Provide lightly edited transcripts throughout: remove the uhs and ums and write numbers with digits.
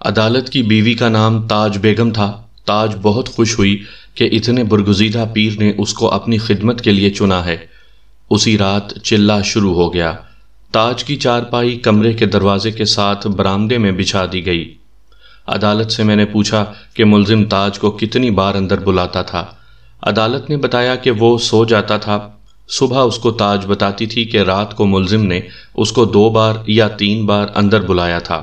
عدالت کی بیوی کا نام تاج بیگم تھا۔ تاج بہت خوش ہوئی کہ اتنے برگزیدہ پیر نے اس کو اپنی خدمت کے لیے چنا ہے۔ اسی رات چلہ شروع ہو گیا۔ تاج کی چارپائی کمرے کے دروازے کے ساتھ برآمدے میں بچھا دی گئی۔ عدالت سے میں نے پوچھا کہ ملزم تاج کو کتنی بار اندر بلاتا تھا۔ عدالت نے بتایا کہ وہ سو جاتا تھا۔ صبح اس کو تاج بتاتی تھی کہ رات کو ملزم نے اس کو 2 بار یا 3 بار اندر بلایا تھا۔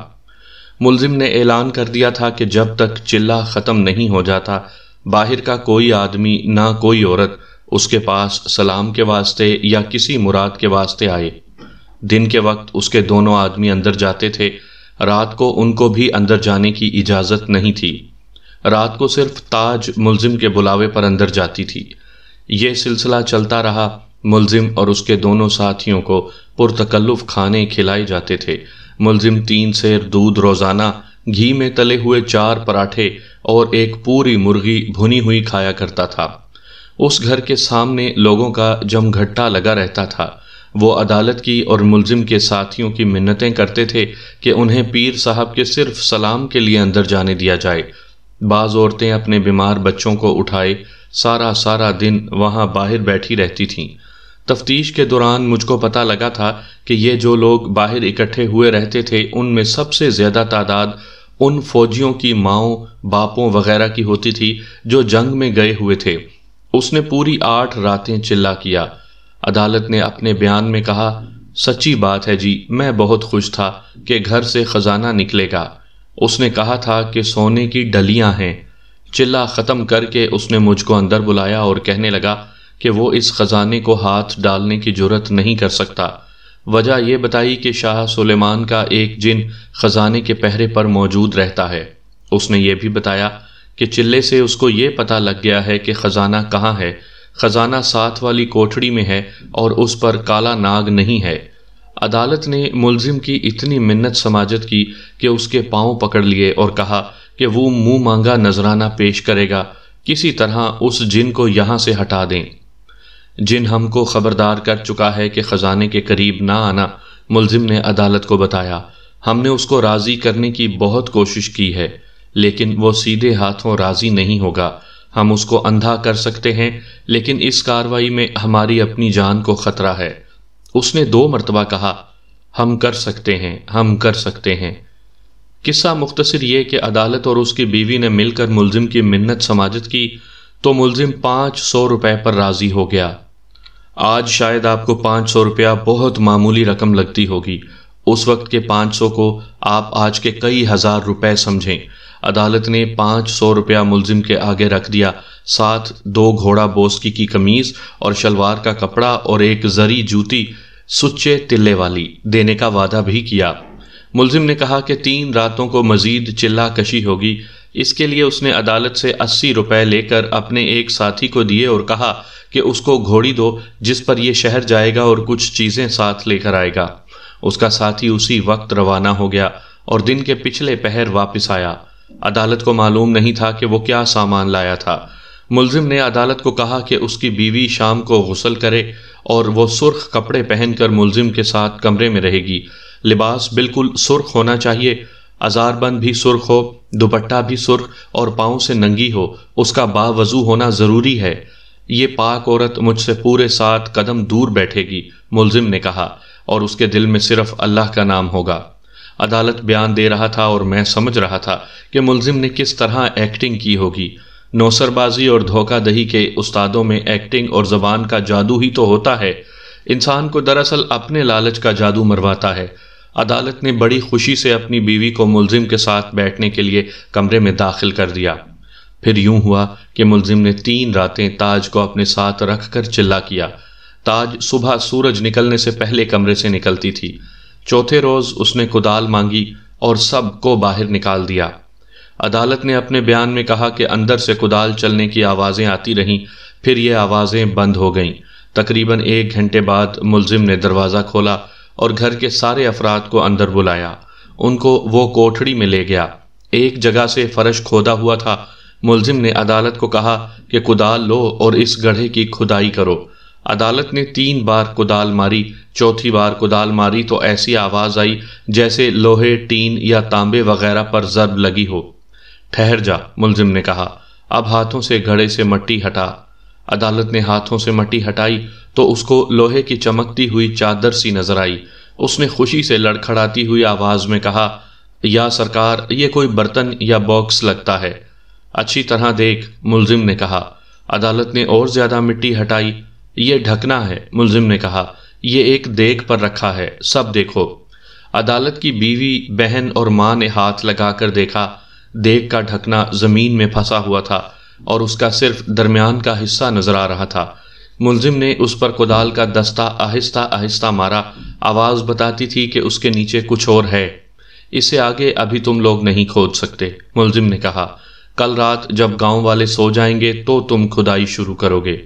ملزم نے اعلان کر دیا تھا کہ جب تک چلہ ختم نہیں ہو جاتا باہر کا کوئی آدمی نہ کوئی عورت اس کے پاس سلام کے واسطے یا کسی مراد کے واسطے آئے۔ دن کے وقت اس کے دونوں آدمی اندر جاتے تھے، رات کو ان کو بھی اندر جانے کی اجازت نہیں تھی۔ رات کو صرف تاج ملزم کے بلاوے پر اندر جاتی تھی۔ یہ سلسلہ چلتا رہا۔ ملزم اور اس کے دونوں ساتھیوں کو پرتکلف کھانے کھلائے جاتے تھے۔ ملزم 3 سیر دودھ روزانہ، گھی میں تلے ہوئے 4 پراٹھے اور ایک پوری مرغی بھنی ہوئی کھایا کرتا تھا۔ اس گھر کے سامنے لوگوں کا جم گھٹا لگا رہتا تھا۔ وہ عدالت کی اور ملزم کے ساتھیوں کی منتیں کرتے تھے کہ انہیں پیر صاحب کے صرف سلام کے لیے اندر جانے دیا جائے۔ بعض عورتیں اپنے بیمار بچوں کو اٹھائے سارا دن وہاں باہر بیٹھی رہتی تھیں۔ تفتیش کے دوران مجھ کو پتہ لگا تھا کہ یہ جو لوگ باہر اکٹھے ہوئے رہتے تھے ان میں سب سے زیادہ تعداد ان فوجیوں کی ماؤں باپوں وغیرہ کی ہوتی تھی جو جنگ میں گئے ہوئے تھے۔ اس نے پوری 8 راتیں چلہ کیا۔ عدالت نے اپنے بیان میں کہا، سچی بات ہے جی، میں بہت خوش تھا کہ گھر سے خزانہ نکلے گا۔ اس نے کہا تھا کہ سونے کی ڈلیاں ہیں۔ چلہ ختم کر کے اس نے مجھ کو اندر بلایا اور کہنے لگا کہ وہ اس خزانے کو ہاتھ ڈالنے کی جرت نہیں کر سکتا۔ وجہ یہ بتائی کہ شاہ سلیمان کا ایک جن خزانے کے پہرے پر موجود رہتا ہے۔ اس نے یہ بھی بتایا کہ چلے سے اس کو یہ پتہ لگ گیا ہے کہ خزانہ کہاں ہے۔ خزانہ ساتھ والی کوٹھڑی میں ہے اور اس پر کالا ناگ نہیں ہے۔ عدالت نے ملزم کی اتنی منت سماجت کی کہ اس کے پاؤں پکڑ لیے اور کہا کہ وہ منہ مانگا نذرانہ پیش کرے گا، کسی طرح اس جن کو یہاں سے ہٹا دیں۔ جن ہم کو خبردار کر چکا ہے کہ خزانے کے قریب نہ آنا، ملزم نے عدالت کو بتایا۔ ہم نے اس کو راضی کرنے کی بہت کوشش کی ہے، لیکن وہ سیدھے ہاتھوں راضی نہیں ہوگا۔ ہم اس کو اندھا کر سکتے ہیں، لیکن اس کارروائی میں ہماری اپنی جان کو خطرہ ہے۔ اس نے 2 مرتبہ کہا، ہم کر سکتے ہیں، ہم کر سکتے ہیں۔ قصہ مختصر یہ کہ عدالت اور اس کی بیوی نے مل کر ملزم کی منت سماجت کی تو ملزم 500 روپے پر راضی ہو گیا۔ آج شاید آپ کو 500 روپیہ بہت معمولی رقم لگتی ہوگی، اس وقت کے 500 کو آپ آج کے کئی ہزار روپے سمجھیں۔ عدالت نے 500 روپیہ ملزم کے آگے رکھ دیا، ساتھ 2 گھوڑا بوسکی کی قمیض اور شلوار کا کپڑا اور ایک زری جوتی سچے تلے والی دینے کا وعدہ بھی کیا۔ ملزم نے کہا کہ 3 راتوں کو مزید چلہ کشی ہوگی۔ اس کے لیے اس نے عدالت سے 80 روپے لے کر اپنے ایک ساتھی کو دیے اور کہا کہ اس کو گھوڑی دو جس پر یہ شہر جائے گا اور کچھ چیزیں ساتھ لے کر آئے گا۔ اس کا ساتھی اسی وقت روانہ ہو گیا اور دن کے پچھلے پہر واپس آیا۔ عدالت کو معلوم نہیں تھا کہ وہ کیا سامان لایا تھا۔ ملزم نے عدالت کو کہا کہ اس کی بیوی شام کو غسل کرے اور وہ سرخ کپڑے پہن کر ملزم کے ساتھ کمرے میں رہے گی۔ لباس بالکل سرخ ہونا چاہیے، ازار بند بھی سرخ ہو، دوپٹہ بھی سرخ اور پاؤں سے ننگی ہو، اس کا باوضو ہونا ضروری ہے۔ یہ پاک عورت مجھ سے پورے 7 قدم دور بیٹھے گی، ملزم نے کہا، اور اس کے دل میں صرف اللہ کا نام ہوگا۔ عدالت بیان دے رہا تھا اور میں سمجھ رہا تھا کہ ملزم نے کس طرح ایکٹنگ کی ہوگی۔ نوسر بازی اور دھوکہ دہی کے استادوں میں ایکٹنگ اور زبان کا جادو ہی تو ہوتا ہے۔ انسان کو دراصل اپنے لالچ کا جادو مرواتا ہے۔ عدالت نے بڑی خوشی سے اپنی بیوی کو ملزم کے ساتھ بیٹھنے کے لیے کمرے میں داخل کر دیا۔ پھر یوں ہوا کہ ملزم نے 3 راتیں تاج کو اپنے ساتھ رکھ کر چلہ کیا۔ تاج صبح سورج نکلنے سے پہلے کمرے سے نکلتی تھی۔ چوتھے روز اس نے کدال مانگی اور سب کو باہر نکال دیا۔ عدالت نے اپنے بیان میں کہا کہ اندر سے کدال چلنے کی آوازیں آتی رہیں، پھر یہ آوازیں بند ہو گئیں۔ تقریباً 1 گھنٹے بعد ملزم نے دروازہ کھولا اور گھر کے سارے افراد کو اندر بلایا۔ ان کو وہ کوٹھڑی میں لے گیا۔ ایک جگہ سے فرش کھودا ہوا تھا۔ ملزم نے عدالت کو کہا کہ کدال لو اور اس گڑھے کی کھدائی کرو۔ عدالت نے 3 بار کدال ماری، چوتھی بار کدال ماری تو ایسی آواز آئی جیسے لوہے، ٹین یا تانبے وغیرہ پر ضرب لگی ہو۔ ٹھہر جا، ملزم نے کہا، اب ہاتھوں سے گھڑے سے مٹی ہٹا۔ عدالت نے ہاتھوں سے مٹی ہٹائی تو اس کو لوہے کی چمکتی ہوئی چادر سی نظر آئی۔ اس نے خوشی سے لڑکھڑاتی ہوئی آواز میں کہا، یا سرکار، یہ کوئی برتن یا باکس لگتا ہے۔ اچھی طرح دیکھ، ملزم نے کہا۔ عدالت نے اور زیادہ مٹی ہٹائی۔ یہ ڈھکنا ہے، ملزم نے کہا، یہ ایک دیگ پر رکھا ہے، سب دیکھو۔ عدالت کی بیوی، بہن اور ماں نے ہاتھ لگا کر دیکھا، دیگ کا ڈھکنا زمین میں پھنسا ہوا تھا اور اس کا صرف درمیان کا حصہ نظر آ رہا تھا۔ ملزم نے اس پر کدال کا دستہ آہستہ آہستہ مارا، آواز بتاتی تھی کہ اس کے نیچے کچھ اور ہے۔ اسے آگے ابھی تم لوگ نہیں کھود سکتے، ملزم نے کہا۔ کل رات جب گاؤں والے سو جائیں گے تو تم کھدائی شروع کرو گے۔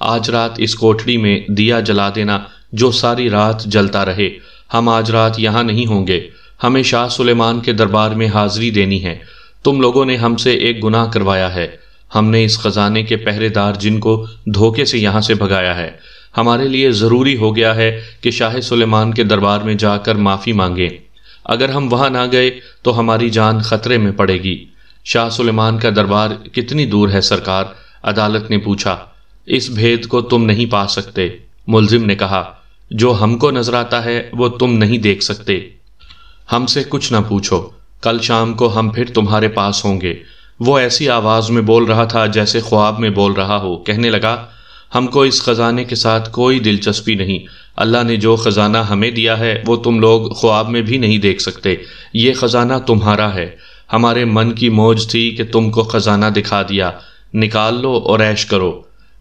آج رات اس کوٹھڑی میں دیا جلا دینا جو ساری رات جلتا رہے۔ ہم آج رات یہاں نہیں ہوں گے، ہمیں شاہ سلیمان کے دربار میں حاضری دینی ہے۔ تم لوگوں نے ہم سے ایک گناہ کروایا ہے، ہم نے اس خزانے کے پہرے دار جن کو دھوکے سے یہاں سے بھگایا ہے۔ ہمارے لیے ضروری ہو گیا ہے کہ شاہ سلیمان کے دربار میں جا کر معافی مانگیں۔ اگر ہم وہاں نہ گئے تو ہماری جان خطرے میں پڑے گی۔ شاہ سلیمان کا دربار کتنی دور ہے سرکار؟ عدالت نے پوچھا۔ اس بھید کو تم نہیں پا سکتے، ملزم نے کہا۔ جو ہم کو نظر آتا ہے وہ تم نہیں دیکھ سکتے۔ ہم سے کچھ نہ پوچھو، کل شام کو ہم پھر تمہارے پاس ہوں گے۔ وہ ایسی آواز میں بول رہا تھا جیسے خواب میں بول رہا ہو۔ کہنے لگا، ہم کو اس خزانے کے ساتھ کوئی دلچسپی نہیں۔ اللہ نے جو خزانہ ہمیں دیا ہے وہ تم لوگ خواب میں بھی نہیں دیکھ سکتے۔ یہ خزانہ تمہارا ہے۔ ہمارے من کی موج تھی کہ تم کو خزانہ دکھا دیا، نکال لو اور عیش کرو۔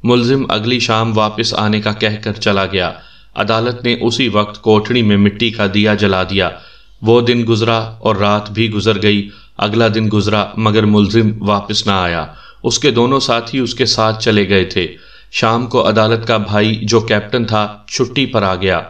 ملزم اگلی شام واپس آنے کا کہہ کر چلا گیا۔ عدالت نے اسی وقت کوٹھڑی میں مٹی کا دیا جلا دیا۔ وہ دن گزرا اور رات بھی گزر گئی۔ اگلا دن گزرا مگر ملزم واپس نہ آیا۔ اس کے دونوں ساتھی اس کے ساتھ چلے گئے تھے۔ شام کو عدالت کا بھائی جو کیپٹن تھا چھٹی پر آ گیا۔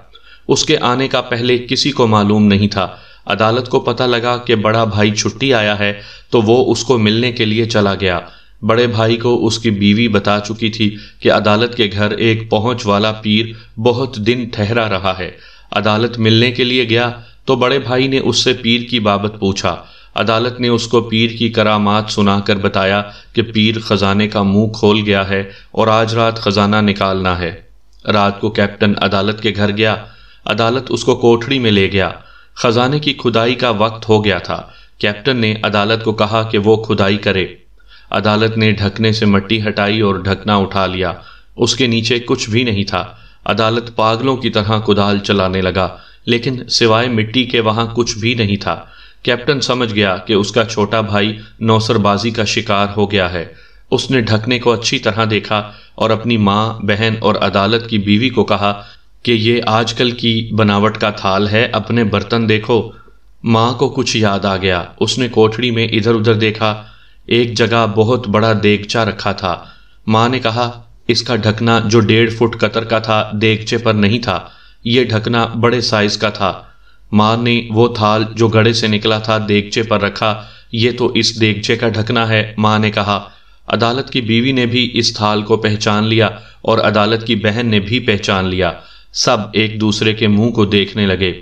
اس کے آنے کا پہلے کسی کو معلوم نہیں تھا۔ عدالت کو پتہ لگا کہ بڑا بھائی چھٹی آیا ہے تو وہ اس کو ملنے کے لیے چلا گیا۔ بڑے بھائی کو اس کی بیوی بتا چکی تھی کہ عدالت کے گھر ایک پہنچ والا پیر بہت دن ٹھہرا رہا ہے۔ عدالت ملنے کے لیے گیا تو بڑے بھائی نے اس سے پیر کی بابت پوچھا۔ عدالت نے اس کو پیر کی کرامات سنا کر بتایا کہ پیر خزانے کا منہ کھول گیا ہے اور آج رات خزانہ نکالنا ہے۔ رات کو کیپٹن عدالت کے گھر گیا۔ عدالت اس کو کوٹھڑی میں لے گیا۔ خزانے کی کھدائی کا وقت ہو گیا تھا۔ کیپٹن نے عدالت کو کہا کہ وہ کھدائی کرے۔ عدالت نے ڈھکنے سے مٹی ہٹائی اور ڈھکنا اٹھا لیا۔ اس کے نیچے کچھ بھی نہیں تھا۔ عدالت پاگلوں کی طرح کدال چلانے لگا، لیکن سوائے مٹی کے وہاں کچھ بھی نہیں تھا۔ کیپٹن سمجھ گیا کہ اس کا چھوٹا بھائی نوسر بازی کا شکار ہو گیا ہے۔ اس نے ڈھکنے کو اچھی طرح دیکھا اور اپنی ماں، بہن اور عدالت کی بیوی کو کہا کہ یہ آج کل کی بناوٹ کا تھال ہے، اپنے برتن دیکھو۔ ماں کو کچھ یاد آ گیا۔ اس نے کوٹھڑی میں ادھر ادھر دیکھا۔ ایک جگہ بہت بڑا دیگچہ رکھا تھا۔ ماں نے کہا، اس کا ڈھکنا جو 1.5 فٹ قطر کا تھا دیگچے پر نہیں تھا، یہ ڈھکنا بڑے سائز کا تھا۔ ماں نے وہ تھال جو گڑھے سے نکلا تھا دیگچے پر رکھا۔ یہ تو اس دیگچے کا ڈھکنا ہے، ماں نے کہا۔ عدالت کی بیوی نے بھی اس تھال کو پہچان لیا اور عدالت کی بہن نے بھی پہچان لیا۔ سب ایک دوسرے کے منہ کو دیکھنے لگے۔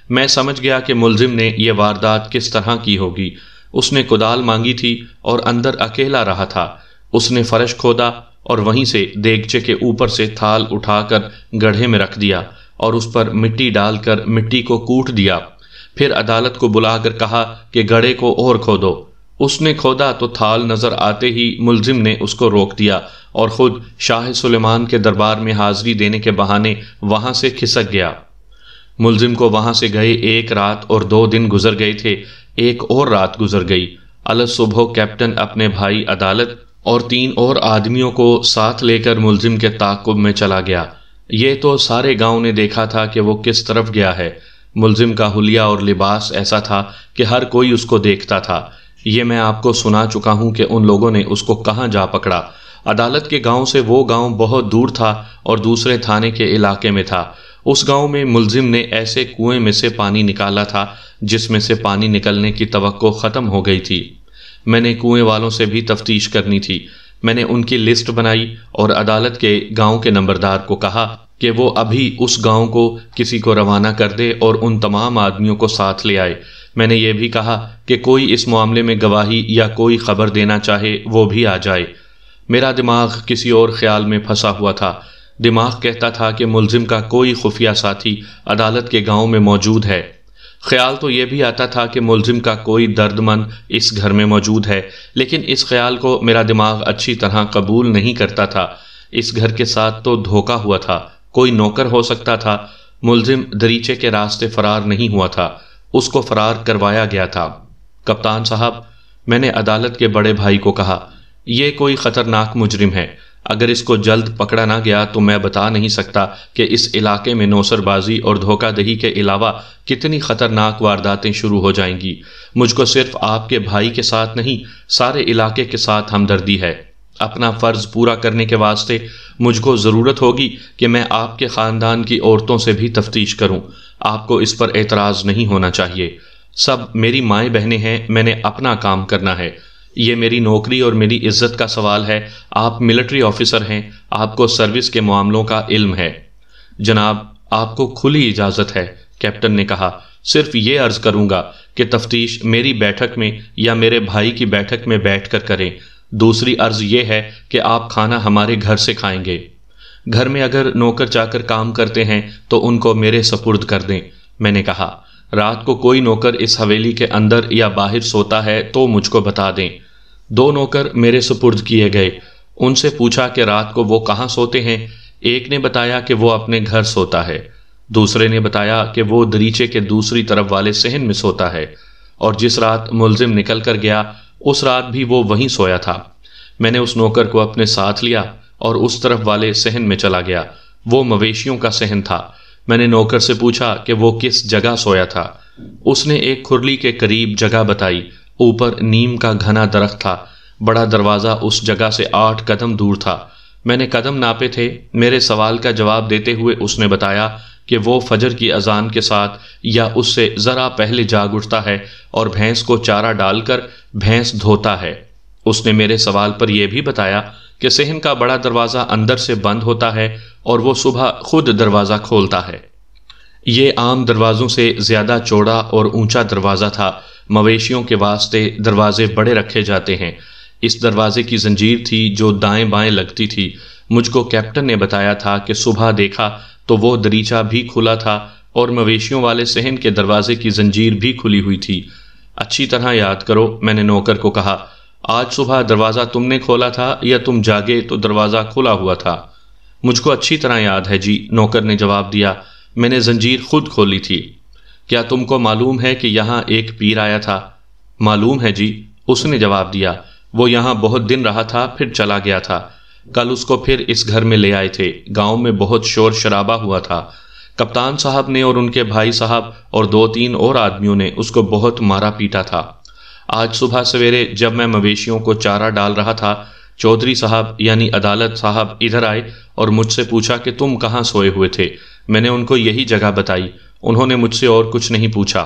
میں سمجھ گیا کہ ملزم نے یہ واردات کس طرح کی ہوگی۔ اس نے کدال مانگی تھی اور اندر اکیلا رہا تھا۔ اس نے فرش کھودا اور وہیں سے دیگچے کے اوپر سے تھال اٹھا کر گڑھے میں رکھ دیا اور اس پر مٹی ڈال کر مٹی کو کوٹ دیا۔ پھر عدالت کو بلا کر کہا کہ گڑھے کو اور کھودو۔ اس نے کھودا تو تھال نظر آتے ہی ملزم نے اس کو روک دیا اور خود شاہ سلیمان کے دربار میں حاضری دینے کے بہانے وہاں سے کھسک گیا۔ ملزم کو وہاں سے گئے 1 رات اور 2 دن گزر گئے تھے۔ ایک اور رات گزر گئی۔ الصبح کیپٹن اپنے بھائی عدالت اور 3 اور آدمیوں کو ساتھ لے کر ملزم کے تعاقب میں چلا گیا۔ یہ تو سارے گاؤں نے دیکھا تھا کہ وہ کس طرف گیا ہے۔ ملزم کا حلیہ اور لباس ایسا تھا کہ ہر کوئی اس کو دیکھتا تھا۔ یہ میں آپ کو سنا چکا ہوں کہ ان لوگوں نے اس کو کہاں جا پکڑا۔ عدالت کے گاؤں سے وہ گاؤں بہت دور تھا اور دوسرے تھانے کے علاقے میں تھا۔ اس گاؤں میں ملزم نے ایسے کنویں میں سے پانی نکالا تھا جس میں سے پانی نکلنے کی توقع ختم ہو گئی تھی۔ میں نے کنویں والوں سے بھی تفتیش کرنی تھی۔ میں نے ان کی لسٹ بنائی اور عدالت کے گاؤں کے نمبردار کو کہا کہ وہ ابھی اس گاؤں کو کسی کو روانہ کر دے اور ان تمام آدمیوں کو ساتھ لے آئے۔ میں نے یہ بھی کہا کہ کوئی اس معاملے میں گواہی یا کوئی خبر دینا چاہے وہ بھی آ جائے۔ میرا دماغ کسی اور خیال میں پھنسا ہوا تھا۔ دماغ کہتا تھا کہ ملزم کا کوئی خفیہ ساتھی عدالت کے گاؤں میں موجود ہے۔ خیال تو یہ بھی آتا تھا کہ ملزم کا کوئی درد مند اس گھر میں موجود ہے، لیکن اس خیال کو میرا دماغ اچھی طرح قبول نہیں کرتا تھا۔ اس گھر کے ساتھ تو دھوکا ہوا تھا، کوئی نوکر ہو سکتا تھا۔ ملزم دریچے کے راستے فرار نہیں ہوا تھا، اس کو فرار کروایا گیا تھا۔ کپتان صاحب، میں نے عدالت کے بڑے بھائی کو کہا، یہ کوئی خطرناک مجرم ہے۔ اگر اس کو جلد پکڑا نہ گیا تو میں بتا نہیں سکتا کہ اس علاقے میں نوسر بازی اور دھوکہ دہی کے علاوہ کتنی خطرناک وارداتیں شروع ہو جائیں گی۔ مجھ کو صرف آپ کے بھائی کے ساتھ نہیں، سارے علاقے کے ساتھ ہمدردی ہے۔ اپنا فرض پورا کرنے کے واسطے مجھ کو ضرورت ہوگی کہ میں آپ کے خاندان کی عورتوں سے بھی تفتیش کروں۔ آپ کو اس پر اعتراض نہیں ہونا چاہیے۔ سب میری مائیں بہنیں ہیں، میں نے اپنا کام کرنا ہے۔ یہ میری نوکری اور میری عزت کا سوال ہے۔ آپ ملٹری آفیسر ہیں، آپ کو سروس کے معاملوں کا علم ہے۔ جناب، آپ کو کھلی اجازت ہے، کیپٹن نے کہا۔ صرف یہ عرض کروں گا کہ تفتیش میری بیٹھک میں یا میرے بھائی کی بیٹھک میں بیٹھ کر کریں۔ دوسری عرض یہ ہے کہ آپ کھانا ہمارے گھر سے کھائیں گے۔ گھر میں اگر نوکر چا کر کام کرتے ہیں تو ان کو میرے سپرد کر دیں، میں نے کہا۔ رات کو کوئی نوکر اس حویلی کے اندر یا باہر سوتا ہے تو مجھ کو بتا دیں۔ 2 نوکر میرے سپرد کیے گئے۔ ان سے پوچھا کہ رات کو وہ کہاں سوتے ہیں۔ ایک نے بتایا کہ وہ اپنے گھر سوتا ہے، دوسرے نے بتایا کہ وہ دریچے کے دوسری طرف والے صحن میں سوتا ہے، اور جس رات ملزم نکل کر گیا اس رات بھی وہ وہیں سویا تھا۔ میں نے اس نوکر کو اپنے ساتھ لیا اور اس طرف والے صحن میں چلا گیا۔ وہ مویشیوں کا صحن تھا۔ میں نے نوکر سے پوچھا کہ وہ کس جگہ سویا تھا۔ اس نے ایک کھرلی کے قریب جگہ بتائی۔ اوپر نیم کا گھنا درخت تھا۔ بڑا دروازہ اس جگہ سے 8 قدم دور تھا۔ میں نے قدم ناپے تھے۔ میرے سوال کا جواب دیتے ہوئے اس نے بتایا کہ وہ فجر کی اذان کے ساتھ یا اس سے ذرا پہلے جاگ اٹھتا ہے اور بھینس کو چارہ ڈال کر بھینس دھوتا ہے۔ اس نے میرے سوال پر یہ بھی بتایا کہ صحن کا بڑا دروازہ اندر سے بند ہوتا ہے اور وہ صبح خود دروازہ کھولتا ہے۔ یہ عام دروازوں سے زیادہ چوڑا اور اونچا دروازہ تھا۔ مویشیوں کے واسطے دروازے بڑے رکھے جاتے ہیں۔ اس دروازے کی زنجیر تھی جو دائیں بائیں لگتی تھی۔ مجھ کو کیپٹن نے بتایا تھا کہ صبح دیکھا تو وہ دریچہ بھی کھلا تھا اور مویشیوں والے صحن کے دروازے کی زنجیر بھی کھلی ہوئی تھی۔ اچھی طرح یاد کرو، میں نے نوکر کو کہا۔ آج صبح دروازہ تم نے کھولا تھا یا تم جاگے تو دروازہ کھلا ہوا تھا؟ مجھ کو اچھی طرح یاد ہے جی، نوکر نے جواب دیا۔ میں نے زنجیر خود کھولی تھی۔ کیا تم کو معلوم ہے کہ یہاں ایک پیر آیا تھا؟ معلوم ہے جی، اس نے جواب دیا۔ وہ یہاں بہت دن رہا تھا، پھر چلا گیا تھا۔ کل اس کو پھر اس گھر میں لے آئے تھے۔ گاؤں میں بہت شور شرابہ ہوا تھا۔ کپتان صاحب نے اور ان کے بھائی صاحب اور 2-3 اور آدمیوں نے اس کو بہت مارا پیٹا تھا۔ آج صبح سویرے جب میں مویشیوں کو چارہ ڈال رہا تھا، چودھری صاحب یعنی عدالت صاحب ادھر آئے اور مجھ سے پوچھا کہ تم کہاں سوئے ہوئے تھے۔ میں نے ان کو یہی جگہ بتائی۔ انہوں نے مجھ سے اور کچھ نہیں پوچھا۔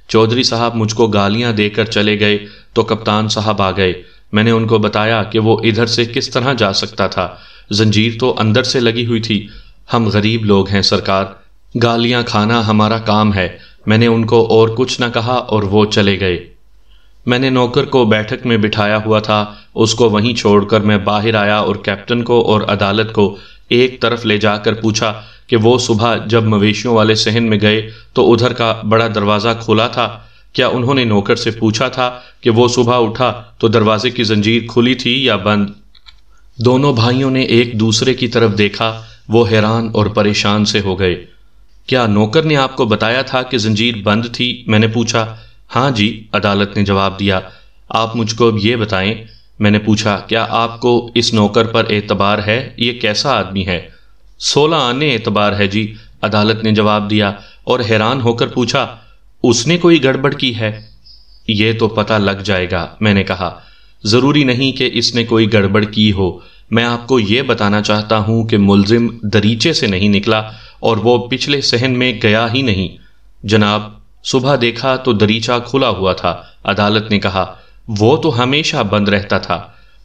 چودھری صاحب مجھ کو گالیاں دے کر چلے گئے تو کپتان صاحب آ گئے۔ میں نے ان کو بتایا کہ وہ ادھر سے کس طرح جا سکتا تھا، زنجیر تو اندر سے لگی ہوئی تھی۔ ہم غریب لوگ ہیں سرکار، گالیاں کھانا ہمارا کام ہے۔ میں نے ان کو اور کچھ نہ کہا اور وہ چلے گئے۔ میں نے نوکر کو بیٹھک میں بٹھایا ہوا تھا، اس کو وہیں چھوڑ کر میں باہر آیا اور کیپٹن کو اور عدالت کو ایک طرف لے جا کر پوچھا کہ وہ صبح جب مویشیوں والے صحن میں گئے تو ادھر کا بڑا دروازہ کھلا تھا؟ کیا انہوں نے نوکر سے پوچھا تھا کہ وہ صبح اٹھا تو دروازے کی زنجیر کھلی تھی یا بند؟ دونوں بھائیوں نے ایک دوسرے کی طرف دیکھا۔ وہ حیران اور پریشان سے ہو گئے۔ کیا نوکر نے آپ کو بتایا تھا کہ زنجیر بند تھی؟ میں نے پوچھا۔ ہاں جی، عدالت نے جواب دیا۔ آپ مجھ کو اب یہ بتائیں، میں نے پوچھا، کیا آپ کو اس نوکر پر اعتبار ہے؟ یہ کیسا آدمی ہے؟ 16 آنے اعتبار ہے جی، عدالت نے جواب دیا، اور حیران ہو کر پوچھا، اس نے کوئی گڑبڑ کی ہے؟ یہ تو پتہ لگ جائے گا، میں نے کہا۔ ضروری نہیں کہ اس نے کوئی گڑبڑ کی ہو، میں آپ کو یہ بتانا چاہتا ہوں کہ ملزم دریچے سے نہیں نکلا اور وہ پچھلے صحن میں گیا ہی نہیں۔ جناب، صبح دیکھا تو دریچہ کھلا ہوا تھا، عدالت نے کہا۔ وہ تو ہمیشہ بند رہتا تھا۔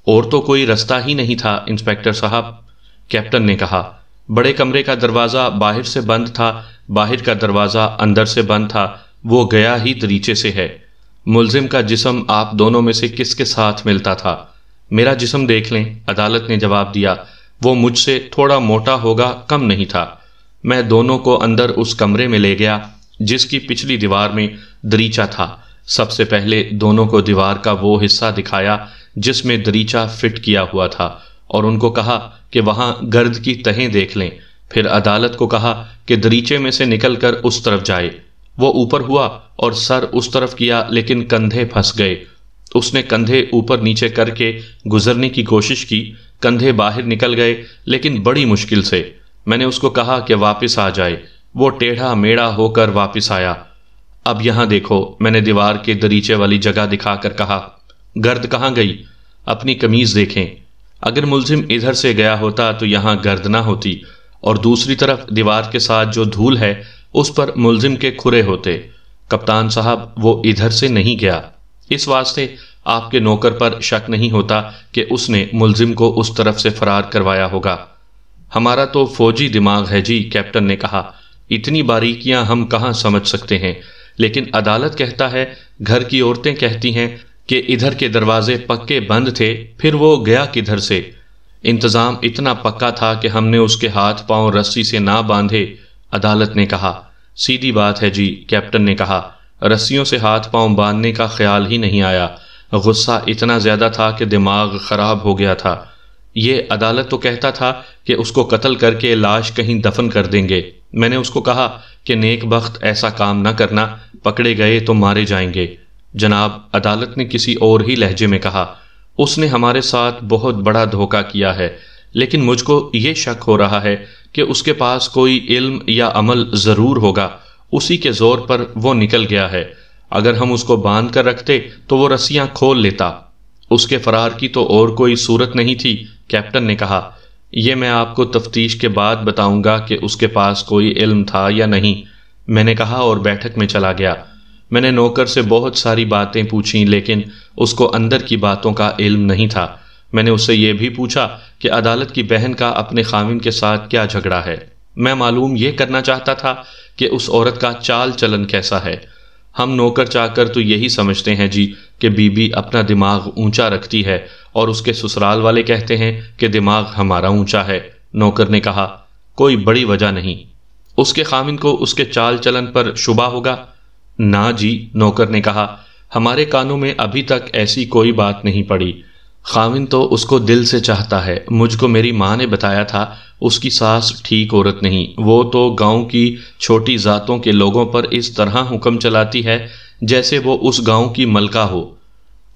اور تو کوئی رستہ ہی نہیں تھا انسپیکٹر صاحب، کیپٹن نے کہا۔ بڑے کمرے کا دروازہ باہر سے بند تھا، باہر کا دروازہ اندر سے بند تھا، وہ گیا ہی دریچے سے ہے۔ ملزم کا جسم آپ دونوں میں سے کس کے ساتھ ملتا تھا؟ میرا جسم دیکھ لیں، عدالت نے جواب دیا۔ وہ مجھ سے تھوڑا موٹا ہوگا، کم نہیں تھا۔ میں دونوں کو اندر اس کمرے میں لے گیا جس کی پچھلی دیوار میں دریچہ تھا۔ سب سے پہلے دونوں کو دیوار کا وہ حصہ دکھایا جس میں دریچہ فٹ کیا ہوا تھا، اور ان کو کہا کہ وہاں گرد کی تہیں دیکھ لیں۔ پھر عدالت کو کہا کہ دریچے میں سے نکل کر اس طرف جائے۔ وہ اوپر ہوا اور سر اس طرف کیا، لیکن کندھے پھنس گئے۔ اس نے کندھے اوپر نیچے کر کے گزرنے کی کوشش کی، کندھے باہر نکل گئے، لیکن بڑی مشکل سے۔ میں نے اس کو کہا کہ واپس آ جائے۔ وہ ٹیڑھا میڑا ہو کر واپس آیا۔ اب یہاں دیکھو، میں نے دیوار کے دریچے والی جگہ دکھا کر کہا۔ گرد کہاں گئی؟ اپنی قمیض دیکھیں۔ اگر ملزم ادھر سے گیا ہوتا تو یہاں گرد نہ ہوتی، اور دوسری طرف دیوار کے ساتھ جو دھول ہے اس پر ملزم کے کھرے ہوتے۔ کپتان صاحب، وہ ادھر سے نہیں گیا۔ اس واسطے آپ کے نوکر پر شک نہیں ہوتا کہ اس نے ملزم کو اس طرف سے فرار کروایا ہوگا۔ ہمارا تو فوجی دماغ ہے جی، کیپٹن نے کہا، اتنی باریکیاں ہم کہاں سمجھ سکتے ہیں، لیکن عدالت کہتا ہے، گھر کی عورتیں کہتی ہیں کہ ادھر کے دروازے پکے بند تھے، پھر وہ گیا کدھر سے؟ انتظام اتنا پکا تھا کہ ہم نے اس کے ہاتھ پاؤں رسی سے نہ باندھے، عدالت نے کہا۔ سیدھی بات ہے جی، کیپٹن نے کہا، رسیوں سے ہاتھ پاؤں باندھنے کا خیال ہی نہیں آیا۔ غصہ اتنا زیادہ تھا کہ دماغ خراب ہو گیا تھا۔ یہ عدالت تو کہتا تھا کہ اس کو قتل کر کے لاش کہیں دفن کر دیں گے۔ میں نے اس کو کہا کہ نیک بخت ایسا کام نہ کرنا، پکڑے گئے تو مارے جائیں گے۔ جناب، عدالت نے کسی اور ہی لہجے میں کہا، اس نے ہمارے ساتھ بہت بڑا دھوکہ کیا ہے، لیکن مجھ کو یہ شک ہو رہا ہے کہ اس کے پاس کوئی علم یا عمل ضرور ہوگا، اسی کے زور پر وہ نکل گیا ہے۔ اگر ہم اس کو باندھ کر رکھتے تو وہ رسیاں کھول لیتا۔ اس کے فرار کی تو اور کوئی صورت نہیں تھی، کیپٹن نے کہا۔ یہ میں آپ کو تفتیش کے بعد بتاؤں گا کہ اس کے پاس کوئی علم تھا یا نہیں، میں نے کہا، اور بیٹھک میں چلا گیا۔ میں نے نوکر سے بہت ساری باتیں پوچھیں، لیکن اس کو اندر کی باتوں کا علم نہیں تھا۔ میں نے اس سے یہ بھی پوچھا کہ عدالت کی بہن کا اپنے خاوند کے ساتھ کیا جھگڑا ہے۔ میں معلوم یہ کرنا چاہتا تھا کہ اس عورت کا چال چلن کیسا ہے۔ ہم نوکر چاکر تو یہی سمجھتے ہیں جی کہ بی بی اپنا دماغ اونچا رکھتی ہے، اور اس کے سسرال والے کہتے ہیں کہ دماغ ہمارا اونچا ہے۔ نوکر نے کہا، کوئی بڑی وجہ نہیں۔ اس کے خاوند کو اس کے چال چلن پر شبہ ہوگا؟ نہ جی، نوکر نے کہا، ہمارے کانوں میں ابھی تک ایسی کوئی بات نہیں پڑی۔ خاوند تو اس کو دل سے چاہتا ہے۔ مجھ کو میری ماں نے بتایا تھا اس کی ساس ٹھیک عورت نہیں، وہ تو گاؤں کی چھوٹی ذاتوں کے لوگوں پر اس طرح حکم چلاتی ہے جیسے وہ اس گاؤں کی ملکہ ہو۔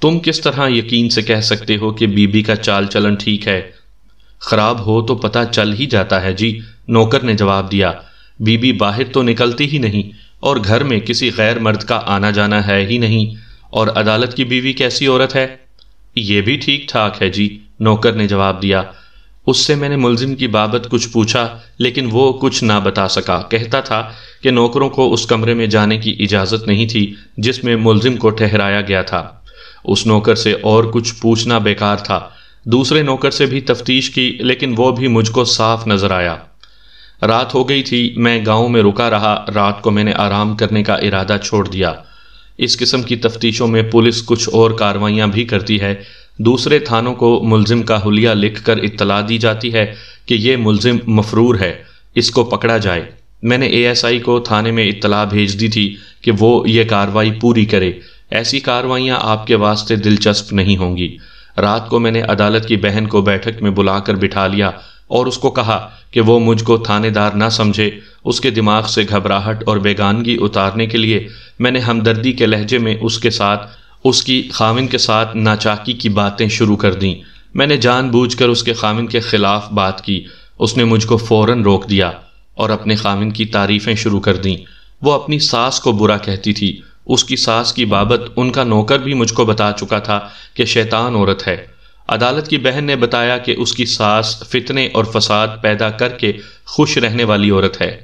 تم کس طرح یقین سے کہہ سکتے ہو کہ بی بی کا چال چلن ٹھیک ہے؟ خراب ہو تو پتہ چل ہی جاتا ہے جی، نوکر نے جواب دیا۔ بی بی باہر تو نکلتی ہی نہیں، اور گھر میں کسی غیر مرد کا آنا جانا ہے ہی نہیں۔ اور عدالت کی بیوی کیسی عورت ہے؟ یہ بھی ٹھیک ٹھاک ہے جی، نوکر نے جواب دیا۔ اس سے میں نے ملزم کی بابت کچھ پوچھا، لیکن وہ کچھ نہ بتا سکا۔ کہتا تھا کہ نوکروں کو اس کمرے میں جانے کی اجازت نہیں تھی جس میں ملزم کو ٹھہرایا گیا تھا۔ اس نوکر سے اور کچھ پوچھنا بیکار تھا۔ دوسرے نوکر سے بھی تفتیش کی، لیکن وہ بھی مجھ کو صاف نظر آیا۔ رات ہو گئی تھی، میں گاؤں میں رکا رہا۔ رات کو میں نے آرام کرنے کا ارادہ چھوڑ دیا۔ اس قسم کی تفتیشوں میں پولیس کچھ اور کارروائیاں بھی کرتی ہے۔ دوسرے تھانوں کو ملزم کا حلیہ لکھ کر اطلاع دی جاتی ہے کہ یہ ملزم مفرور ہے، اس کو پکڑا جائے۔ میں نے ASI کو تھانے میں اطلاع بھیج دی تھی کہ وہ یہ کارروائی پوری کرے۔ ایسی کارروائیاں آپ کے واسطے دلچسپ نہیں ہوں گی۔ رات کو میں نے عدالت کی بہن کو بیٹھک میں بلا کر بٹھا لیا اور اس کو کہا کہ وہ مجھ کو تھانے دار نہ سمجھے۔ اس کے دماغ سے گھبراہٹ اور بیگانگی اتارنے کے لیے میں نے ہمدردی کے لہجے میں اس کی خاوند کے ساتھ ناچاکی کی باتیں شروع کر دیں۔ میں نے جان بوجھ کر اس کے خاوند کے خلاف بات کی۔ اس نے مجھ کو فوراً روک دیا اور اپنے خاوند کی تعریفیں شروع کر دیں۔ وہ اپنی ساس کو برا کہتی تھی۔ اس کی ساس کی بابت ان کا نوکر بھی مجھ کو بتا چکا تھا کہ شیطان عورت ہے۔ عدالت کی بہن نے بتایا کہ اس کی ساس فتنے اور فساد پیدا کر کے خوش رہنے والی عورت ہے۔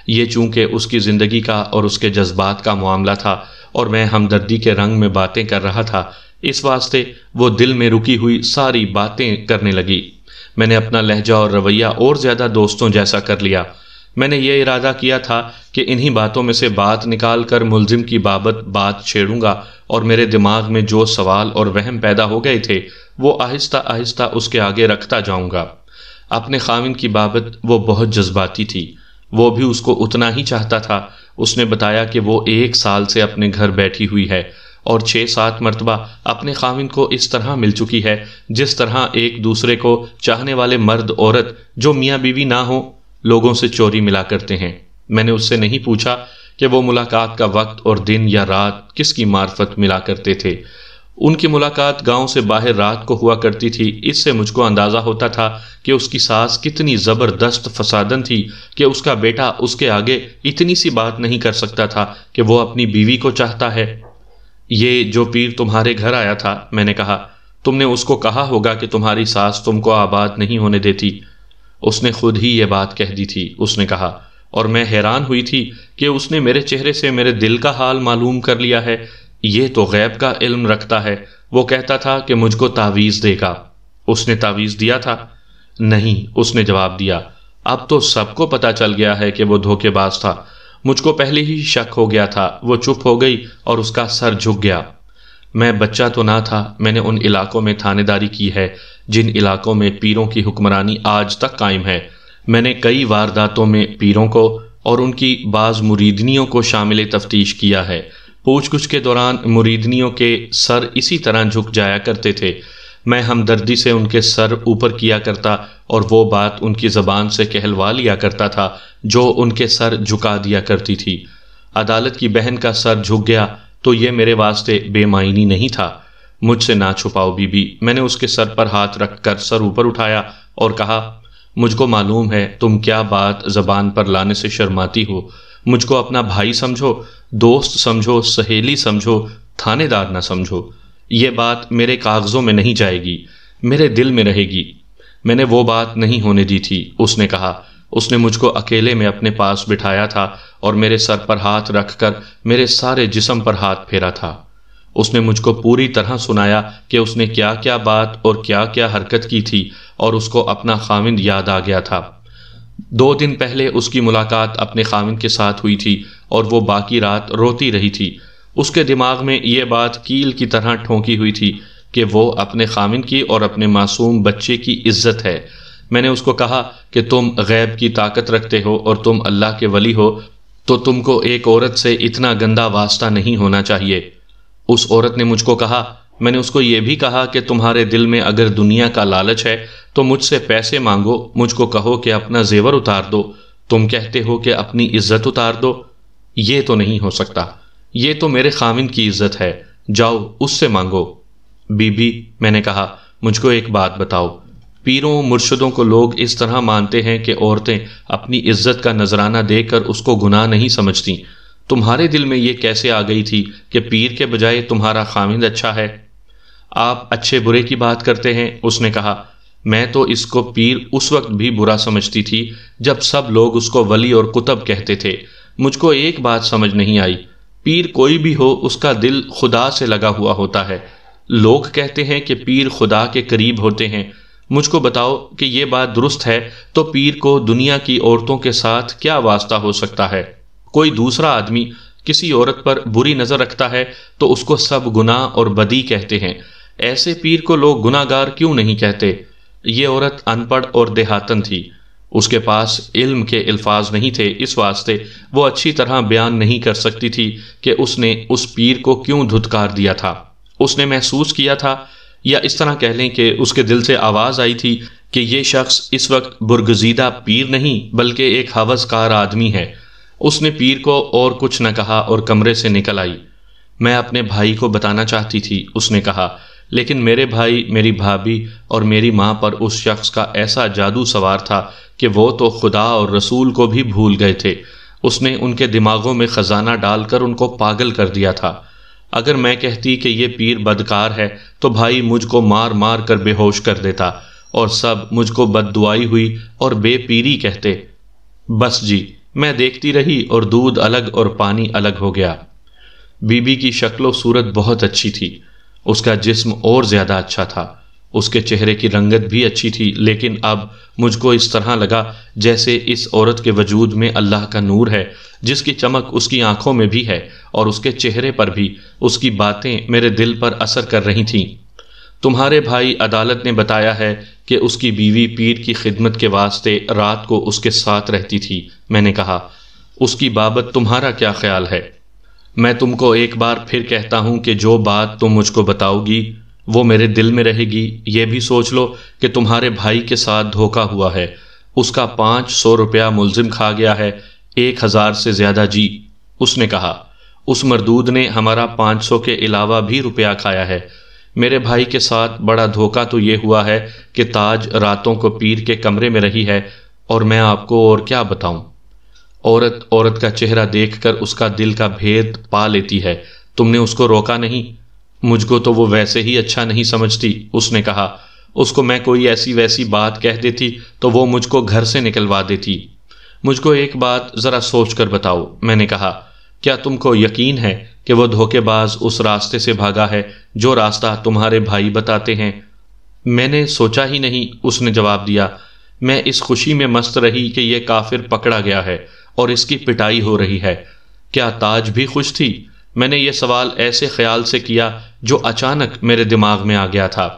یہ چونکہ اس کی زندگی کا اور اس کے جذبات کا معاملہ تھا اور میں ہمدردی کے رنگ میں باتیں کر رہا تھا، اس واسطے وہ دل میں رکی ہوئی ساری باتیں کرنے لگی۔ میں نے اپنا لہجہ اور رویہ اور زیادہ دوستوں جیسا کر لیا۔ میں نے یہ ارادہ کیا تھا کہ انہی باتوں میں سے بات نکال کر ملزم کی بابت بات چھیڑوں گا، اور میرے دماغ میں جو سوال اور وہم پیدا ہو گئے تھے وہ آہستہ آہستہ اس کے آگے رکھتا جاؤں گا۔ اپنے خاوند کی بابت وہ بہت جذباتی تھی، وہ بھی اس کو اتنا ہی چاہتا تھا۔ اس نے بتایا کہ وہ 1 سال سے اپنے گھر بیٹھی ہوئی ہے اور 6-7 مرتبہ اپنے خاوند کو اس طرح مل چکی ہے جس طرح ایک دوسرے کو چاہنے والے مرد عورت جو میاں بیوی نہ ہوں لوگوں سے چوری ملا کرتے ہیں۔ میں نے اس سے نہیں پوچھا کہ وہ ملاقات کا وقت اور دن یا رات کس کی معرفت ملا کرتے تھے۔ ان کی ملاقات گاؤں سے باہر رات کو ہوا کرتی تھی۔ اس سے مجھ کو اندازہ ہوتا تھا کہ اس کی ساس کتنی زبردست فسادن تھی کہ اس کا بیٹا اس کے آگے اتنی سی بات نہیں کر سکتا تھا کہ وہ اپنی بیوی کو چاہتا ہے۔ یہ جو پیر تمہارے گھر آیا تھا، میں نے کہا، تم نے اس کو کہا ہوگا کہ تمہاری ساس تم کو آباد نہیں ہونے دیتی۔ اس نے خود ہی یہ بات کہہ دی تھی، اس نے کہا، اور میں حیران ہوئی تھی کہ اس نے میرے چہرے سے میرے دل کا حال معلوم کر لیا ہے۔ یہ تو غیب کا علم رکھتا ہے۔ وہ کہتا تھا کہ مجھ کو تعویذ دے گا۔ اس نے تعویذ دیا تھا؟ نہیں، اس نے جواب دیا۔ اب تو سب کو پتا چل گیا ہے کہ وہ دھوکے باز تھا۔ مجھ کو پہلے ہی شک ہو گیا تھا۔ وہ چپ ہو گئی اور اس کا سر جھک گیا۔ میں بچہ تو نہ تھا، میں نے ان علاقوں میں تھانے داری کی ہے جن علاقوں میں پیروں کی حکمرانی آج تک قائم ہے۔ میں نے کئی وارداتوں میں پیروں کو اور ان کی بعض مریدنیوں کو شامل تفتیش کیا ہے۔ پوچھ گچھ کے دوران مریدنیوں کے سر اسی طرح جھک جایا کرتے تھے۔ میں ہمدردی سے ان کے سر اوپر کیا کرتا اور وہ بات ان کی زبان سے کہلوا لیا کرتا تھا جو ان کے سر جھکا دیا کرتی تھی۔ عدالت کی بہن کا سر جھک گیا تو یہ میرے واسطے بے معنی نہیں تھا۔ مجھ سے نہ چھپاؤ بی بی۔ میں نے اس کے سر پر ہاتھ رکھ کر سر اوپر اٹھایا اور کہا، مجھ کو معلوم ہے تم کیا بات زبان پر لانے سے شرماتی ہو۔ مجھ کو اپنا بھائی سمجھو، دوست سمجھو، سہیلی سمجھو، تھانے دار نہ سمجھو۔ یہ بات میرے کاغذوں میں نہیں جائے گی، میرے دل میں رہے گی۔ میں نے وہ بات نہیں ہونے دی تھی، اس نے کہا۔ اس نے مجھ کو اکیلے میں اپنے پاس بٹھایا تھا اور میرے سر پر ہاتھ رکھ کر میرے سارے جسم پر ہاتھ پھیرا تھا۔ اس نے مجھ کو پوری طرح سنایا کہ اس نے کیا کیا بات اور کیا کیا حرکت کی تھی، اور اس کو اپنا خاوند یاد آ گیا تھا۔ 2 دن پہلے اس کی ملاقات اپنے خاوند کے ساتھ ہوئی تھی اور وہ باقی رات روتی رہی تھی۔ اس کے دماغ میں یہ بات کیل کی طرح ٹھونکی ہوئی تھی کہ وہ اپنے خاوند کی اور اپنے معصوم بچے کی عزت ہے۔ میں نے اس کو کہا کہ تم غیب کی طاقت رکھتے ہو اور تم اللہ کے ولی ہو، تو تم کو ایک عورت سے اتنا گندا واسطہ نہیں ہونا چاہیے۔ اس عورت نے مجھ کو کہا، میں نے اس کو یہ بھی کہا کہ تمہارے دل میں اگر دنیا کا لالچ ہے تو مجھ سے پیسے مانگو، مجھ کو کہو کہ اپنا زیور اتار دو۔ تم کہتے ہو کہ اپنی عزت اتار دو۔ یہ تو نہیں ہو سکتا، یہ تو میرے خاوند کی عزت ہے، جاؤ اس سے مانگو۔ بی بی، میں نے کہا، مجھ کو ایک بات بتاؤ، پیروں مرشدوں کو لوگ اس طرح مانتے ہیں کہ عورتیں اپنی عزت کا نذرانہ دے کر اس کو گناہ نہیں سمجھتیں۔ تمہارے دل میں یہ کیسے آ گئی تھی کہ پیر کے بجائے تمہارا خاوند اچھا ہے؟ آپ اچھے برے کی بات کرتے ہیں، اس نے کہا۔ میں تو اس کو پیر اس وقت بھی برا سمجھتی تھی جب سب لوگ اس کو ولی اور قطب کہتے تھے۔ مجھ کو ایک بات سمجھ نہیں آئی، پیر کوئی بھی ہو اس کا دل خدا سے لگا ہوا ہوتا ہے۔ لوگ کہتے ہیں کہ پیر خدا کے قریب ہوتے ہیں۔ مجھ کو بتاؤ کہ یہ بات درست ہے تو پیر کو دنیا کی عورتوں کے ساتھ کیا واسطہ ہو سکتا ہے؟ کوئی دوسرا آدمی کسی عورت پر بری نظر رکھتا ہے تو اس کو سب گناہ اور بدی کہتے ہیں۔ ایسے پیر کو لوگ گناہ گار کیوں نہیں کہتے؟ یہ عورت ان پڑھ اور دیہاتن تھی، اس کے پاس علم کے الفاظ نہیں تھے، اس واسطے وہ اچھی طرح بیان نہیں کر سکتی تھی کہ اس نے اس پیر کو کیوں دھتکار دیا تھا۔ اس نے محسوس کیا تھا، یا اس طرح کہہ لیں کہ اس کے دل سے آواز آئی تھی کہ یہ شخص اس وقت برگزیدہ پیر نہیں بلکہ ایک حوض کار آدمی ہے۔ اس نے پیر کو اور کچھ نہ کہا اور کمرے سے نکل آئی۔ میں اپنے بھائی کو بتانا چاہتی تھی، اس نے کہا، لیکن میرے بھائی، میری بھابھی اور میری ماں پر اس شخص کا ایسا جادو سوار تھا کہ وہ تو خدا اور رسول کو بھی بھول گئے تھے۔ اس نے ان کے دماغوں میں خزانہ ڈال کر ان کو پاگل کر دیا تھا۔ اگر میں کہتی کہ یہ پیر بدکار ہے تو بھائی مجھ کو مار مار کر بے ہوش کر دیتا اور سب مجھ کو بد دعائی ہوئی اور بے پیری کہتے۔ بس جی، میں دیکھتی رہی اور دودھ الگ اور پانی الگ ہو گیا۔ بی بی کی شکل و صورت بہت اچھی تھی۔ اس کا جسم اور زیادہ اچھا تھا، اس کے چہرے کی رنگت بھی اچھی تھی، لیکن اب مجھ کو اس طرح لگا جیسے اس عورت کے وجود میں اللہ کا نور ہے، جس کی چمک اس کی آنکھوں میں بھی ہے اور اس کے چہرے پر بھی۔ اس کی باتیں میرے دل پر اثر کر رہی تھیں۔ تمہارے بھائی عدالت نے بتایا ہے کہ اس کی بیوی پیر کی خدمت کے واسطے رات کو اس کے ساتھ رہتی تھی۔ میں نے کہا، اس کی بابت تمہارا کیا خیال ہے؟ میں تم کو ایک بار پھر کہتا ہوں کہ جو بات تم مجھ کو بتاؤ گی وہ میرے دل میں رہے گی۔ یہ بھی سوچ لو کہ تمہارے بھائی کے ساتھ دھوکہ ہوا ہے، اس کا 500 روپیہ ملزم کھا گیا ہے، 1000 سے زیادہ جی۔ اس نے کہا، اس مردود نے ہمارا 500 کے علاوہ بھی روپیہ کھایا ہے۔ میرے بھائی کے ساتھ بڑا دھوکہ تو یہ ہوا ہے کہ تاج راتوں کو پیر کے کمرے میں رہی ہے، اور میں آپ کو اور کیا بتاؤں۔ عورت کا چہرہ دیکھ کر اس کا دل کا بھید پا لیتی ہے۔ تم نے اس کو روکا نہیں؟ مجھ کو تو وہ ویسے ہی اچھا نہیں سمجھتی۔ اس نے کہا، اس کو میں کوئی ایسی ویسی بات کہہ دیتی تو وہ مجھ کو گھر سے نکلوا دیتی۔ مجھ کو ایک بات ذرا سوچ کر بتاؤ۔ میں نے کہا، کیا تم کو یقین ہے کہ وہ دھوکے باز اس راستے سے بھاگا ہے جو راستہ تمہارے بھائی بتاتے ہیں؟ میں نے سوچا ہی نہیں، اس نے جواب دیا۔ میں اس خوشی میں مست رہی کہ یہ کافر پکڑا گیا ہے اور اس کی پٹائی ہو رہی ہے۔ کیا تاج بھی خوش تھی؟ میں نے یہ سوال ایسے خیال سے کیا جو اچانک میرے دماغ میں آ گیا تھا۔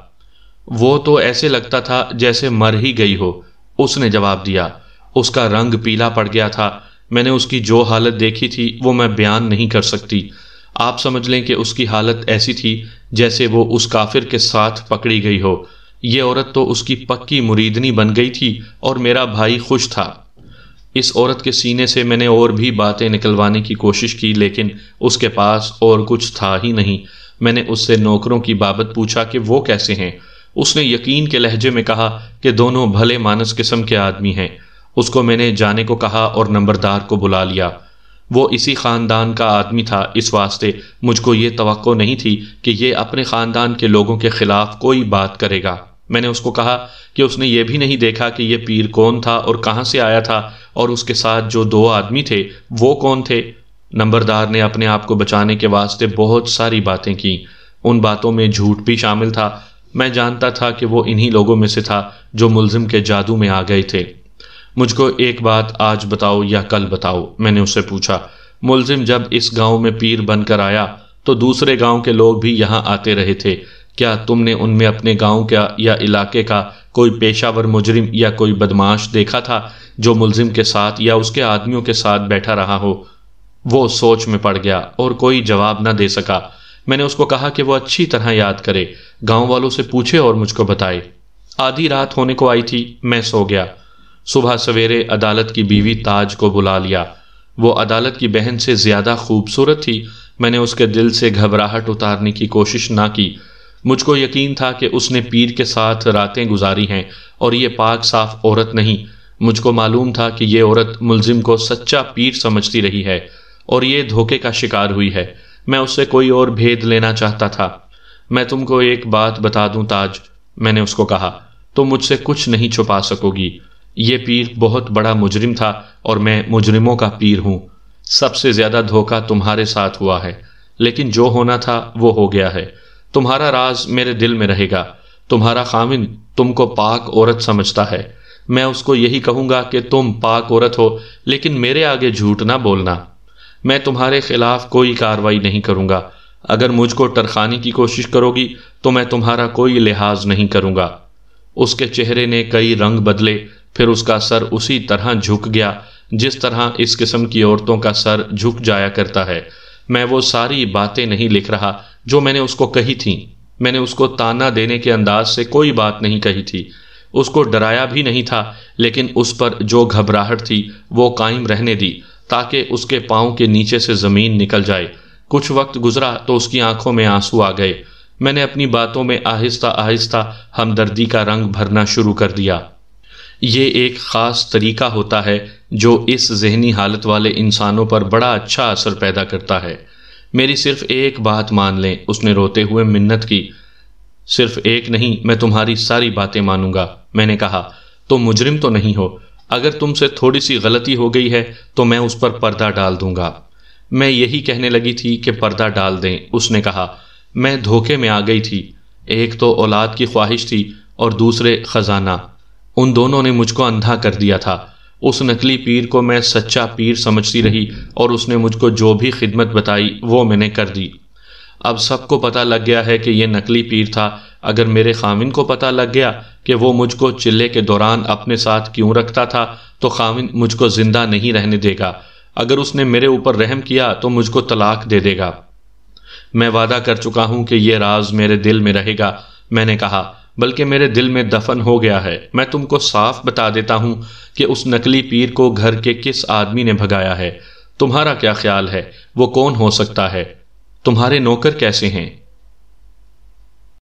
وہ تو ایسے لگتا تھا جیسے مر ہی گئی ہو، اس نے جواب دیا۔ اس کا رنگ پیلا پڑ گیا تھا۔ میں نے اس کی جو حالت دیکھی تھی وہ میں بیان نہیں کر سکتی۔ آپ سمجھ لیں کہ اس کی حالت ایسی تھی جیسے وہ اس کافر کے ساتھ پکڑی گئی ہو۔ یہ عورت تو اس کی پکی مریدنی بن گئی تھی اور میرا بھائی خوش تھا۔ اس عورت کے سینے سے میں نے اور بھی باتیں نکلوانے کی کوشش کی، لیکن اس کے پاس اور کچھ تھا ہی نہیں۔ میں نے اس سے نوکروں کی بابت پوچھا کہ وہ کیسے ہیں۔ اس نے یقین کے لہجے میں کہا کہ دونوں بھلے مانس قسم کے آدمی ہیں۔ اس کو میں نے جانے کو کہا اور نمبردار کو بلا لیا۔ وہ اسی خاندان کا آدمی تھا، اس واسطے مجھ کو یہ توقع نہیں تھی کہ یہ اپنے خاندان کے لوگوں کے خلاف کوئی بات کرے گا۔ میں نے اس کو کہا کہ اس نے یہ بھی نہیں دیکھا کہ یہ پیر کون تھا اور کہاں سے آیا تھا، اور اس کے ساتھ جو 2 آدمی تھے وہ کون تھے۔ نمبردار نے اپنے آپ کو بچانے کے واسطے بہت ساری باتیں کی۔ ان باتوں میں جھوٹ بھی شامل تھا۔ میں جانتا تھا کہ وہ انہی لوگوں میں سے تھا جو ملزم کے جادو میں آ گئے تھے۔ مجھ کو ایک بات آج بتاؤ یا کل بتاؤ، میں نے اس سے پوچھا۔ ملزم جب اس گاؤں میں پیر بن کر آیا تو دوسرے گاؤں کے لوگ بھی یہاں آتے رہے تھے۔ کیا تم نے ان میں اپنے گاؤں کا یا علاقے کا کوئی پیشہ ور مجرم یا کوئی بدماش دیکھا تھا جو ملزم کے ساتھ یا اس کے آدمیوں کے ساتھ بیٹھا رہا ہو؟ وہ سوچ میں پڑ گیا اور کوئی جواب نہ دے سکا۔ میں نے اس کو کہا کہ وہ اچھی طرح یاد کرے، گاؤں والوں سے پوچھے اور مجھ کو بتائے۔ آدھی رات ہونے کو آئی تھی، میں سو گیا۔ صبح سویرے عدالت کی بیوی تاج کو بلا لیا۔ وہ عدالت کی بہن سے زیادہ خوبصورت تھی۔ میں نے اس کے دل سے گھبراہٹ اتارنے کی کوشش نہ کی۔ مجھ کو یقین تھا کہ اس نے پیر کے ساتھ راتیں گزاری ہیں اور یہ پاک صاف عورت نہیں۔ مجھ کو معلوم تھا کہ یہ عورت ملزم کو سچا پیر سمجھتی رہی ہے اور یہ دھوکے کا شکار ہوئی ہے۔ میں اس سے کوئی اور بھید لینا چاہتا تھا۔ میں تم کو ایک بات بتا دوں تاج، میں نے اس کو کہا، تم مجھ سے کچھ نہیں چھپا سکو گی۔ یہ پیر بہت بڑا مجرم تھا اور میں مجرموں کا پیر ہوں۔ سب سے زیادہ دھوکہ تمہارے ساتھ ہوا ہے، لیکن جو ہونا تھا وہ ہو گیا ہے۔ تمہارا راز میرے دل میں رہے گا۔ تمہارا خاوند تم کو پاک عورت سمجھتا ہے۔ میں اس کو یہی کہوں گا کہ تم پاک عورت ہو، لیکن میرے آگے جھوٹ نہ بولنا۔ میں تمہارے خلاف کوئی کارروائی نہیں کروں گا۔ اگر مجھ کو ٹرخانے کی کوشش کرو گی تو میں تمہارا کوئی لحاظ نہیں کروں گا۔ اس کے چہرے نے کئی رنگ بدلے، پھر اس کا سر اسی طرح جھک گیا جس طرح اس قسم کی عورتوں کا سر جھک جایا کرتا ہے۔ میں وہ ساری باتیں نہیں لکھ رہا جو میں نے اس کو کہی تھیں۔ میں نے اس کو تانا دینے کے انداز سے کوئی بات نہیں کہی تھی، اس کو ڈرایا بھی نہیں تھا، لیکن اس پر جو گھبراہٹ تھی وہ قائم رہنے دی تاکہ اس کے پاؤں کے نیچے سے زمین نکل جائے۔ کچھ وقت گزرا تو اس کی آنکھوں میں آنسو آ گئے۔ میں نے اپنی باتوں میں آہستہ آہستہ ہمدردی کا رنگ بھرنا شروع کر دیا۔ یہ ایک خاص طریقہ ہوتا ہے جو اس ذہنی حالت والے انسانوں پر بڑا اچھا اثر پیدا کرتا ہے۔ میری صرف ایک بات مان لیں، اس نے روتے ہوئے منت کی۔ صرف ایک نہیں، میں تمہاری ساری باتیں مانوں گا۔ میں نے کہا، تم مجرم تو نہیں ہو؟ اگر تم سے تھوڑی سی غلطی ہو گئی ہے تو میں اس پر پردہ ڈال دوں گا۔ میں یہی کہنے لگی تھی کہ پردہ ڈال دیں۔ اس نے کہا، میں دھوکے میں آ گئی تھی۔ ایک تو اولاد کی خواہش تھی اور دوسرے خزانہ، ان دونوں نے مجھ کو اندھا کر دیا تھا۔ اس نقلی پیر کو میں سچا پیر سمجھتی رہی اور اس نے مجھ کو جو بھی خدمت بتائی وہ میں نے کر دی۔ اب سب کو پتہ لگ گیا ہے کہ یہ نقلی پیر تھا۔ اگر میرے خاوند کو پتہ لگ گیا کہ وہ مجھ کو چلے کے دوران اپنے ساتھ کیوں رکھتا تھا تو خاوند مجھ کو زندہ نہیں رہنے دے گا۔ اگر اس نے میرے اوپر رحم کیا تو مجھ کو طلاق دے دے گا۔ میں وعدہ کر چکا ہوں کہ یہ راز میرے دل میں رہے گا۔ میں نے کہا، بلکہ میرے دل میں دفن ہو گیا ہے۔ میں تم کو صاف بتا دیتا ہوں کہ اس نقلی پیر کو گھر کے کس آدمی نے بھگایا ہے۔ تمہارا کیا خیال ہے وہ کون ہو سکتا ہے؟ تمہارے نوکر کیسے ہیں؟